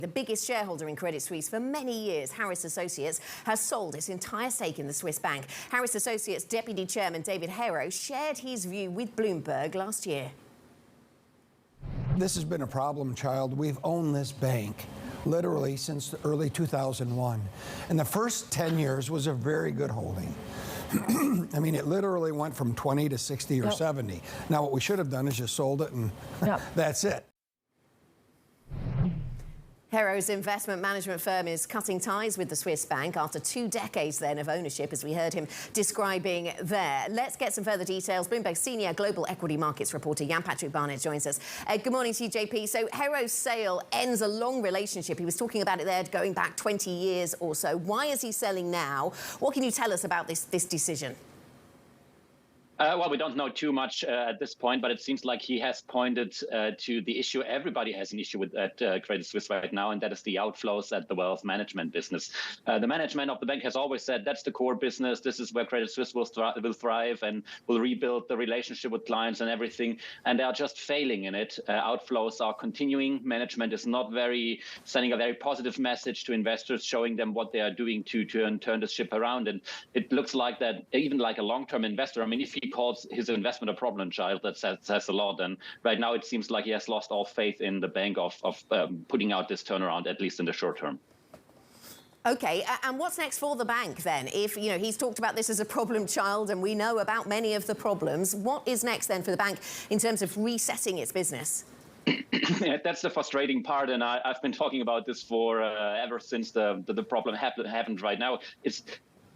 The biggest shareholder in Credit Suisse for many years, Harris Associates, has sold its entire stake in the Swiss bank. Harris Associates Deputy Chairman David Herro shared his view with Bloomberg last year. This has been a problem child. We've owned this bank literally since the early 2001. And the first 10 years was a very good holding. I mean, it literally went from 20 to 60 or 70. Now, what we should have done is just sold it and that's it. Herro's investment management firm is cutting ties with the Swiss bank after 2 decades then of ownership, as we heard him describing there. Let's get some further details. Bloomberg senior global equity markets reporter Jan-Patrick Barnert joins us. Good morning to you, JP. So Herro's sale ends a long relationship. He was talking about it there going back 20 years or so. Why is he selling now? What can you tell us about this decision? Well, we don't know too much at this point, but it seems like he has pointed to the issue everybody has an issue with at Credit Suisse right now, and that is the outflows at the wealth management business. The management of the bank has always said that's the core business. This is where Credit Suisse will thrive and will rebuild the relationship with clients and everything. And they are just failing in it. Outflows are continuing. Management is not sending a very positive message to investors, showing them what they are doing to turn the ship around. And it looks like that even like a long-term investor, I mean, if he calls his investment a problem child, that says a lot. And right now it seems like he has lost all faith in the bank of putting out this turnaround, at least in the short term. OK, and what's next for the bank then? If, you know, he's talked about this as a problem child and we know about many of the problems, what is next then for the bank in terms of resetting its business? Yeah, that's the frustrating part, and I've been talking about this for ever since the problem happened right now.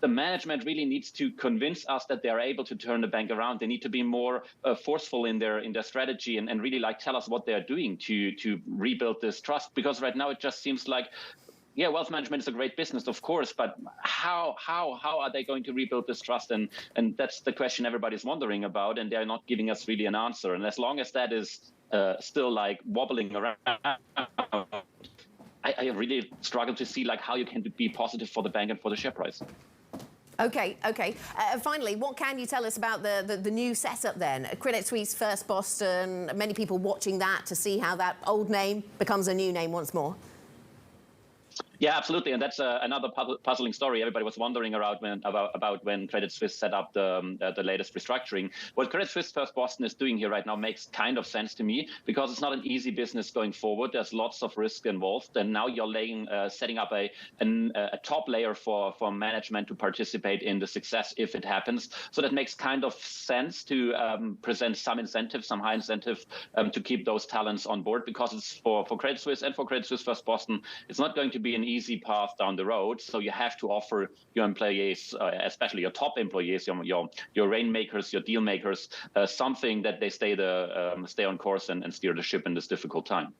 The management really needs to convince us that they are able to turn the bank around. They need to be more forceful in their strategy and really tell us what they are doing to rebuild this trust. Because right now it just seems like, yeah, wealth management is a great business, of course, but how are they going to rebuild this trust? And that's the question everybody's wondering about, and they're not giving us really an answer. And as long as that is still wobbling around, I really struggle to see how you can be positive for the bank and for the share price. OK. Finally, what can you tell us about the new setup then? Credit Suisse First Boston, many people watching that to see how that old name becomes a new name once more. Yeah, absolutely, and that's another puzzling story. Everybody was wondering about when Credit Suisse set up the latest restructuring. What Credit Suisse First Boston is doing here right now makes kind of sense to me, because it's not an easy business going forward. There's lots of risk involved, and now you're setting up a top layer for management to participate in the success if it happens. So that makes kind of sense to present some incentive, some high incentive to keep those talents on board, because it's for Credit Suisse and for Credit Suisse First Boston, it's not going to be an easy path down the road. So you have to offer your employees, especially your top employees, your rainmakers, your deal makers, something that they stay on course and steer the ship in this difficult time.